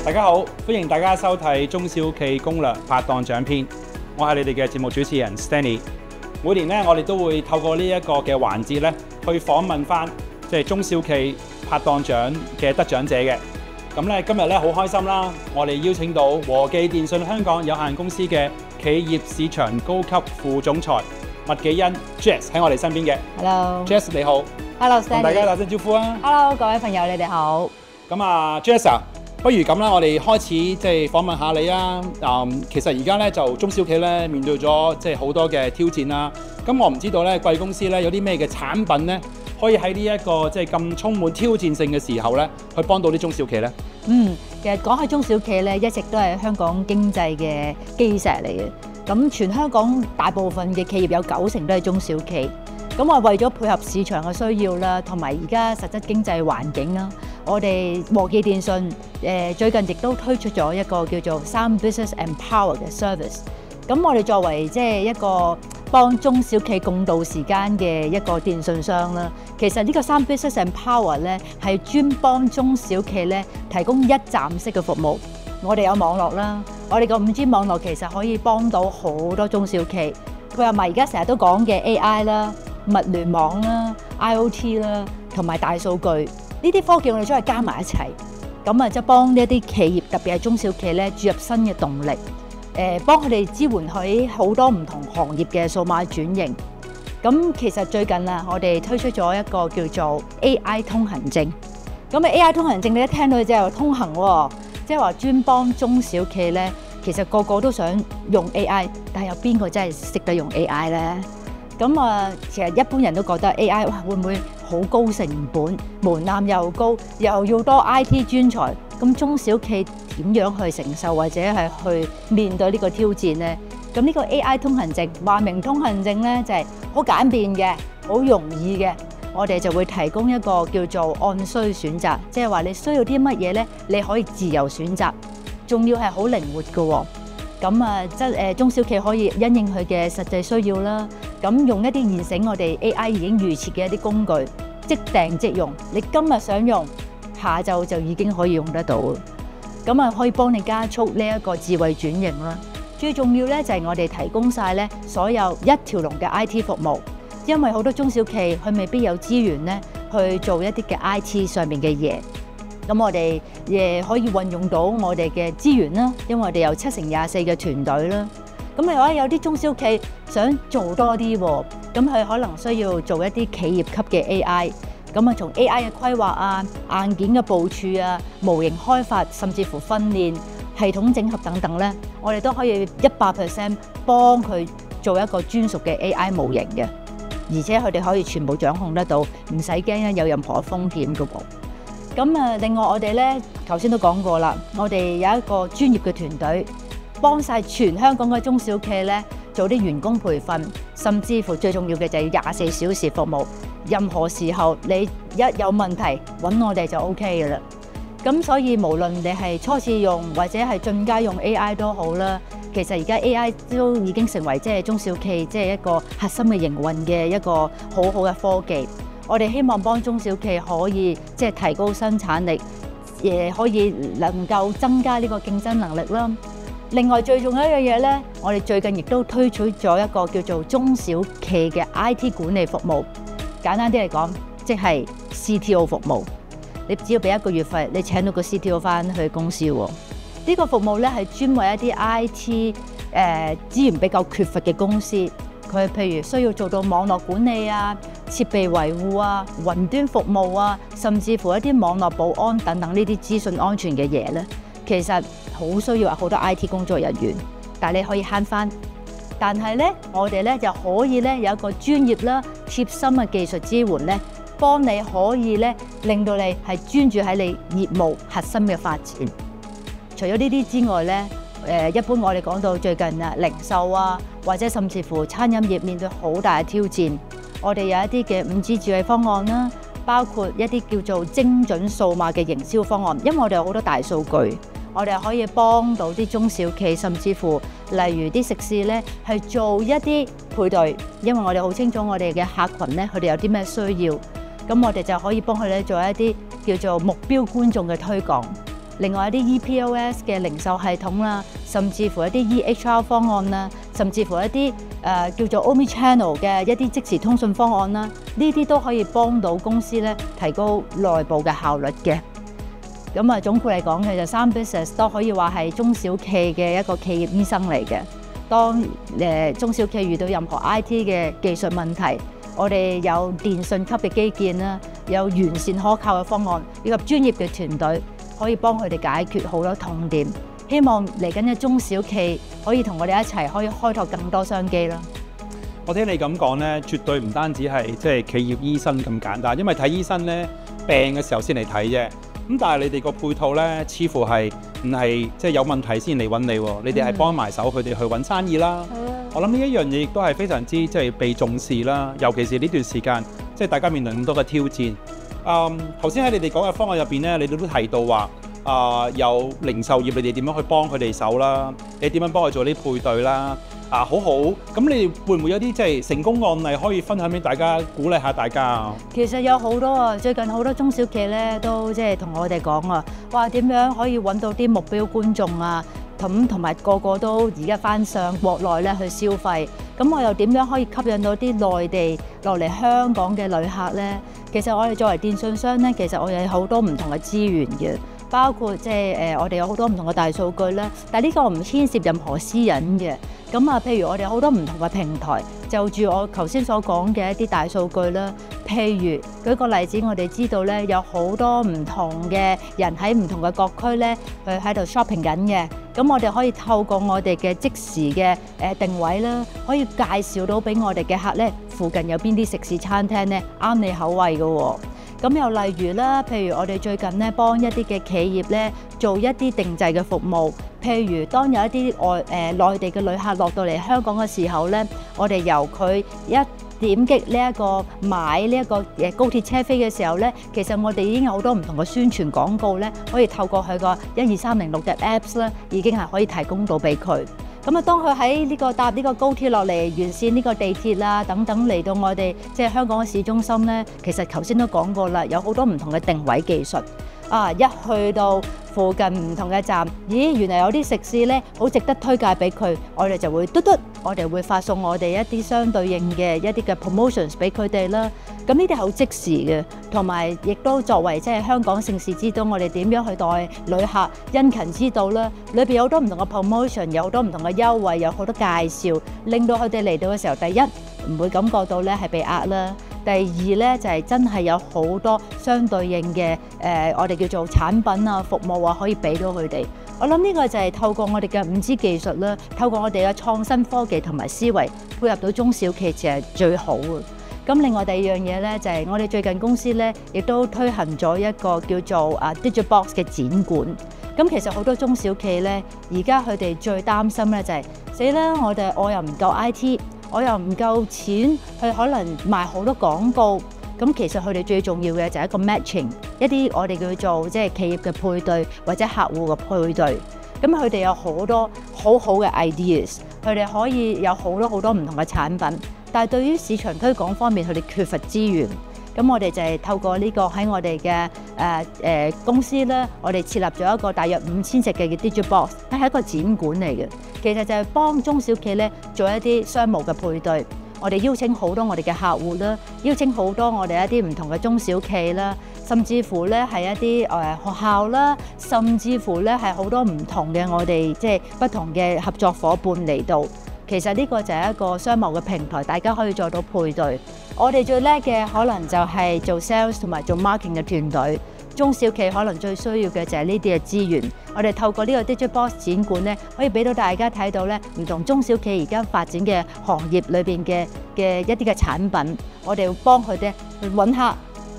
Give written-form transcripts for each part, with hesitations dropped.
大家好，歡迎大家收睇中小企攻略拍檔獎篇，我係你哋嘅節目主持人 Stanley。每年呢，我哋都會透過呢一個嘅環節咧，去訪問翻中小企拍檔獎嘅得獎者嘅。咁咧今日咧好開心啦，我哋邀請到和記電訊香港有限公司嘅企業市場高級副總裁麥紀欣 Jess 喺我哋身邊嘅。Hello，Jess 你好。Hello，Stanley。同大家打聲招呼啊。Hello，各位朋友，你哋好。咁啊 ，Jess 啊，不如咁啦，我哋開始訪問下你啊。其實而家咧就中小企咧面對咗好多嘅挑戰啦。咁我唔知道咧貴公司咧有啲咩嘅產品咧，可以喺呢一個咁充滿挑戰性嘅時候咧，去幫到啲中小企咧？其實講起中小企咧，一直都係香港經濟嘅基石嚟嘅。咁全香港大部分嘅企業有90%都係中小企。咁我為咗配合市場嘅需要啦，同埋而家實質經濟環境啦，我哋和記電訊最近亦都推出咗一個叫做3 Business Empower 嘅 service。咁我哋作為一個幫中小企共度時間嘅一個電訊商啦，其實呢個3 Business Empower 咧係專幫中小企咧提供一站式嘅服務。我哋有網絡啦，我哋個5G 網絡其實可以幫到好多中小企。配合埋而家成日都講嘅 AI 啦、物聯網啦、IOT 啦，同埋大數據呢啲科技，我哋將佢加埋一齊，咁啊即係幫呢一啲企業，特別係中小企咧注入新嘅動力，幫佢哋支援喺好多唔同行業嘅數碼轉型。咁其實最近啊，我哋推出咗一個叫做 AI 通行證。咁啊 AI 通行證你一聽到即係通行喎，即係話專幫中小企咧，其實個個都想用 AI， 但係有邊個真係識得用 AI 咧？咁啊，其實一般人都覺得 AI 會唔會好高成本，門檻又高，又要多 IT 專才，咁中小企點樣去承受或者係去面對呢個挑戰呢？咁呢個 AI 通行證，話明通行證呢就係好簡便嘅，好容易嘅，我哋就會提供一個叫做按需選擇，即係話你需要啲乜嘢呢，你可以自由選擇，仲要係好靈活嘅喎。咁啊，中小企可以因應佢嘅實際需要啦。咁用一啲現成我哋 AI 已經預設嘅一啲工具，即訂即用。你今日想用，下晝就已經可以用得到。咁啊，可以幫你加速呢一個智慧轉型啦。最重要咧就係我哋提供晒咧所有一條龍嘅 IT 服務，因為好多中小企佢未必有資源咧去做一啲嘅 IT 上面嘅嘢。咁我哋亦可以運用到我哋嘅資源啦，因為我哋有7×24嘅團隊啦。咁你話有啲中小企想做多啲喎，咁佢可能需要做一啲企業級嘅 AI。咁啊，從 AI 嘅規劃啊、硬件嘅部署啊、模型開發，甚至乎訓練、系統整合等等咧，我哋都可以100% 幫佢做一個專屬嘅 AI 模型嘅，而且佢哋可以全部掌控得到，唔使驚有任何風險嘅喎。咁啊，另外我哋咧，頭先都講過啦，我哋有一個專業嘅團隊，幫晒全香港嘅中小企咧做啲員工培訓，甚至乎最重要嘅就係24小時服務，任何時候你一有問題揾我哋就 OK 嘅啦。咁所以無論你係初次用或者係進階用 AI 都好啦，其實而家 AI 都已經成為中小企一個核心嘅營運嘅一個好好嘅科技。我哋希望幫中小企可以提高生產力，亦可以能夠增加呢個競爭能力啦。另外最重要一樣嘢咧，我哋最近亦都推出咗一個叫做中小企嘅 IT 管理服務。簡單啲嚟講，即係 CTO 服務。你只要俾一個月費，你請到個 CTO 翻去公司喎。呢個服務咧係專為一啲 IT 資源比較缺乏嘅公司，佢譬如需要做到網絡管理啊、設備維護啊、雲端服務啊，甚至乎一啲網絡保安等等呢啲資訊安全嘅嘢咧，其實好需要好多 IT 工作人員，但係你可以慳翻。但係咧，我哋咧就可以咧有一個專業啦、貼心嘅技術支援咧，幫你可以咧令到你係專注喺你業務核心嘅發展。除咗呢啲之外咧，一般我哋講到最近啊，零售啊，或者甚至乎餐飲業面對好大嘅挑戰，我哋有一啲嘅5G 智慧方案啦，包括一啲叫做精準數碼嘅營銷方案，因為我哋有好多大數據，我哋可以幫到啲中小企，甚至乎例如啲食肆咧，係做一啲配對，因為我哋好清楚我哋嘅客群咧，佢哋有啲咩需要，咁我哋就可以幫佢哋做一啲叫做目標觀眾嘅推廣。另外一啲 ePOS 嘅零售系統啦，甚至乎一啲 EHR 方案啦，甚至乎一啲叫做 Omnichannel 嘅一啲即時通訊方案啦，呢啲都可以幫到公司咧提高內部嘅效率嘅。咁啊，總括嚟講，其實3 Business 都可以話係中小企嘅一個企業醫生嚟嘅。當中小企遇到任何 IT 嘅技術問題，我哋有電信級嘅基建啦，有完善可靠嘅方案，以及專業嘅團隊，可以幫佢哋解決好多痛點。希望嚟緊嘅中小企可以同我哋一齊，可以開拓更多商機啦。我聽你咁講咧，絕對唔單止係即係企業醫生咁簡單，因為睇醫生咧病嘅時候先嚟睇啫。咁但係你哋個配套咧，似乎係唔係即係有問題先嚟揾你喎？你哋係幫埋手佢哋去揾生意啦。我諗呢一樣嘢亦都係非常之即係被重視啦，尤其是呢段時間，即係大家面臨咁多嘅挑戰。頭先喺你哋講嘅方案入邊咧，你哋都提到話有零售業，你哋點樣去幫佢哋手啦？你點樣幫佢做啲配對啦？好好，咁你哋會唔會有啲即係成功案例可以分享俾大家，鼓勵下大家啊？其實有好多啊，最近好多中小企咧都即係同我哋講啊，話點樣可以揾到啲目標觀眾啊，咁同埋個個都而家翻上國內咧去消費，咁我又點樣可以吸引到啲內地落嚟香港嘅旅客咧？其實我哋作為電信商咧，其實我哋有好多唔同嘅資源嘅。包括即係我哋有好多唔同嘅大數據啦，但係呢個唔牽涉任何私隱嘅。咁啊，譬如我哋好多唔同嘅平台，就住我頭先所講嘅一啲大數據啦。譬如舉個例子，我哋知道咧有好多唔同嘅人喺唔同嘅各區咧，佢喺度 shopping 緊嘅。咁我哋可以透過我哋嘅即時嘅定位啦，可以介紹到俾我哋嘅客咧，附近有邊啲食肆餐廳咧啱你口味嘅喎。咁又例如啦，譬如我哋最近咧幫一啲嘅企業咧做一啲定製嘅服務，譬如當有一啲內地嘅旅客落到嚟香港嘅時候咧，我哋由佢一點擊呢一個買呢一個高鐵車飛嘅時候咧，其實我哋已經有好多唔同嘅宣傳廣告咧，可以透過佢個12306嘅 Apps 咧，已經係可以提供到俾佢。咁啊，當佢喺呢個搭呢個高鐵落嚟，完善呢個地鐵啦等等嚟到我哋即係香港嘅市中心咧，其實頭先都講過啦，有好多唔同嘅定位技術。一去到附近唔同嘅站，咦，原來有啲食肆咧好值得推介俾佢，我哋就會嘟嘟，我哋會發送我哋一啲相對應嘅一啲嘅 promotions 俾佢哋啦。咁呢啲係好即時嘅，同埋亦都作為即係香港盛事之都，我哋點樣去待旅客殷勤之道啦。裏邊有好多唔同嘅 promotion， 有好多唔同嘅優惠，有好多介紹，令到佢哋嚟到嘅時候，第一唔會感覺到咧係被呃啦。第二咧就係真係有好多相對應嘅我哋叫做產品啊、服務啊，可以俾到佢哋。我諗呢個就係透過我哋嘅5G 技術啦，透過我哋嘅創新科技同埋思維，配合到中小企就係最好嘅。咁另外第二樣嘢咧，就係我哋最近公司咧，亦都推行咗一個叫做DigiBox 嘅展館。咁其實好多中小企咧，而家佢哋最擔心咧就係死啦，我又唔夠 IT。我又唔夠錢去可能賣好多廣告，咁其實佢哋最重要嘅就係一個 matching， 一啲我哋叫做即係企業嘅配對或者客戶嘅配對。咁佢哋有好多好好嘅 ideas， 佢哋可以有好多唔同嘅產品，但係對於市場推廣方面，佢哋缺乏資源。咁我哋就係透過呢個喺我哋嘅公司咧，我哋設立咗一個大約5000席嘅 DigiBox， 係一個展館嚟嘅。其實就係幫中小企咧做一啲商務嘅配對。我哋邀請好多我哋嘅客戶啦，邀請好多我哋一啲唔同嘅中小企啦，甚至乎咧係一啲學校啦，甚至乎咧係好多唔同嘅我哋即係不同嘅合作伙伴嚟到。其實呢個就係一個商貿嘅平台，大家可以做到配對。我哋最叻嘅可能就係做 sales 同埋做 marketing 嘅團隊。中小企可能最需要嘅就係呢啲嘅資源。我哋透過呢個 DigiBox 展館咧，可以俾到大家睇到咧唔同中小企而家發展嘅行業裏邊嘅一啲嘅產品。我哋會幫佢哋去揾客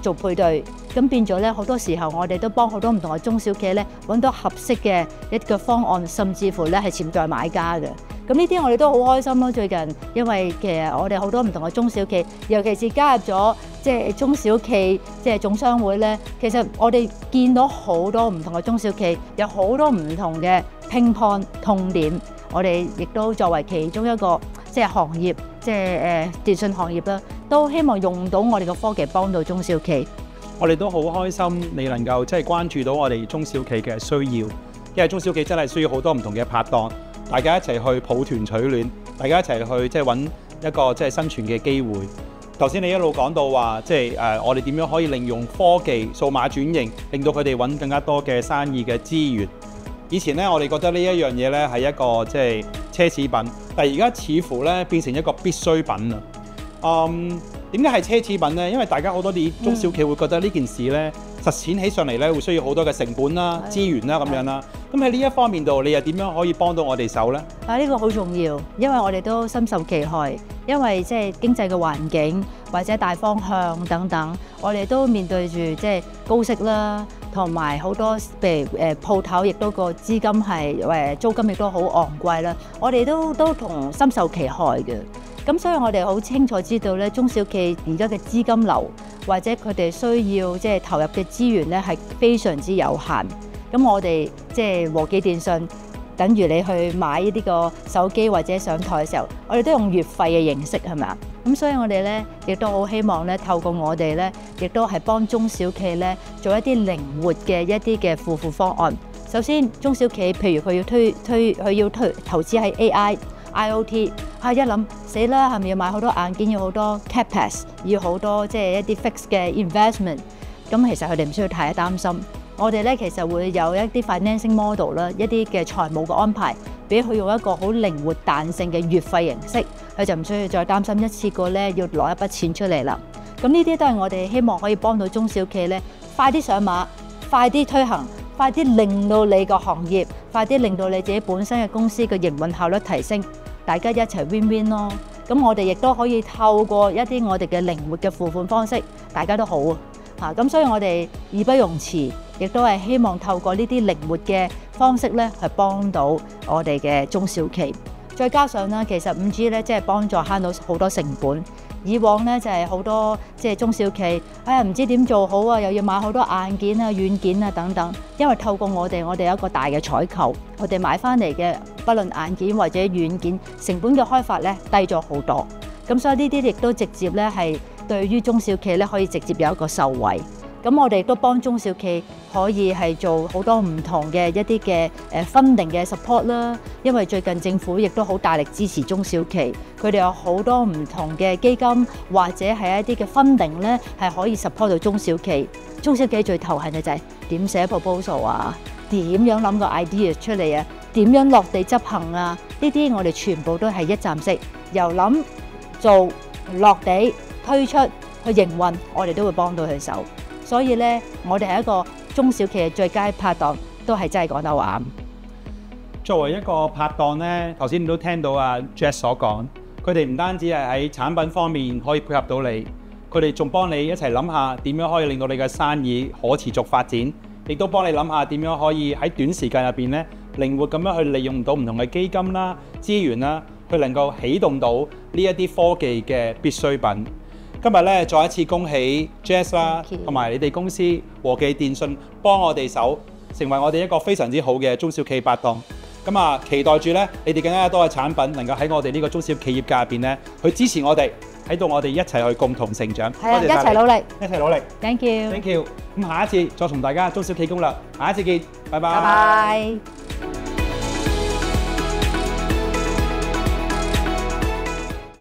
做配對，咁變咗咧好多時候我哋都幫好多唔同嘅中小企咧揾到合適嘅一個方案，甚至乎咧係潛在買家嘅。咁呢啲我哋都好開心咯。最近因為其實我哋好多唔同嘅中小企，尤其是加入咗即係中小企即係總商會咧，其實我哋見到好多唔同嘅中小企有好多唔同嘅乒乓痛點。我哋亦都作為其中一個即係行業，即係電信行業啦，都希望用到我哋嘅科技幫到中小企。我哋都好開心你能夠即係關注到我哋中小企嘅需要，因為中小企真係需要好多唔同嘅拍檔，大家一齊去抱團取暖，大家一齊去即係揾一個即係生存嘅機會。頭先你一路講到話，即係我哋點樣可以利用科技、數碼轉型，令到佢哋揾更加多嘅生意嘅資源。以前咧，我哋覺得呢一樣嘢咧係一個即係奢侈品，但係而家似乎咧變成一個必需品啦。點解係奢侈品呢？因為大家好多啲中小企會覺得呢件事咧實踐起上嚟咧會需要好多嘅成本啦、資源啦咁樣啦。咁喺呢一方面度，你又點樣可以幫到我哋手呢？呢個好重要，因為我哋都深受其害，因為即係經濟嘅環境或者大方向等等，我哋都面對住即係高息啦，同埋好多譬如鋪頭亦都個資金係租金亦都好昂貴啦，我哋都同深受其害嘅。咁所以我哋好清楚知道咧，中小企而家嘅資金流或者佢哋需要即係投入嘅資源咧係非常之有限。咁我哋即係和記電訊，等於你去買呢個手機或者上台嘅時候，我哋都用月費嘅形式係咪啊？咁所以我哋咧亦都好希望咧，透過我哋咧，亦都係幫中小企咧做一啲靈活嘅一啲嘅付款方案。首先，中小企譬如佢要投資喺 AI、IoT， 一諗死啦，係咪要買好多硬件，要好多 CapEx， 要好多即係一啲 fixed 嘅 investment？ 咁其實佢哋唔需要太擔心。我哋咧其實會有一啲 financing model 啦，一啲嘅財務嘅安排，俾佢用一個好靈活彈性嘅月費形式，佢就唔需要再擔心一次過咧要攞一筆錢出嚟啦。咁呢啲都係我哋希望可以幫到中小企咧，快啲上馬，快啲推行，快啲令到你個行業，快啲令到你自己本身嘅公司嘅營運效率提升，大家一齊 win win 咯。咁我哋亦都可以透過一啲我哋嘅靈活嘅付款方式，大家都好啊。咁所以我哋義不容辭。亦都係希望透過呢啲靈活嘅方式咧，去幫到我哋嘅中小企。再加上咧，其實 5G 咧，即係幫助慳到好多成本。以往咧就係好多即係中小企，唔知點做好啊，又要買好多硬件啊、軟件啊等等。因為透過我哋有一個大嘅採購，我哋買翻嚟嘅，不論硬件或者軟件，成本嘅開發咧低咗好多。咁所以呢啲亦都直接咧係對於中小企咧可以直接有一個受惠。咁我哋亦都幫中小企可以係做好多唔同嘅一啲嘅funding嘅 support 啦，因為最近政府亦都好大力支持中小企，佢哋有好多唔同嘅基金或者係一啲嘅 funding 咧，係可以 support 到中小企。中小企最頭痕嘅就係點寫 proposal 啊，點樣諗個 idea 出嚟啊，點樣落地執行啊，呢啲我哋全部都係一站式，由諗做落地推出去營運，我哋都會幫到佢手。所以咧，我哋係一個中小企嘅最佳拍檔，都係真係講得好啱。作為一個拍檔咧，頭先你都聽到阿 Jess 所講，佢哋唔單止係喺產品方面可以配合到你，佢哋仲幫你一齊諗下點樣可以令到你嘅生意可持續發展，亦都幫你諗下點樣可以喺短時間入邊咧，靈活咁樣去利用到唔同嘅基金啦、資源啦，去能夠啟動到呢一啲科技嘅必需品。今日咧，再一次恭喜 Jess 啦，同埋你哋公司和記電訊幫我哋手，成為我哋一個非常之好嘅中小企拍檔。咁啊，期待住咧，你哋更加多嘅產品能夠喺我哋呢個中小企業界入邊咧，去支持我哋，喺度我哋一齊去共同成長。係啊，一齊努力，一齊努力。Thank you。Thank you。咁下一次再同大家中小企攻略，下一次見，拜拜。拜拜。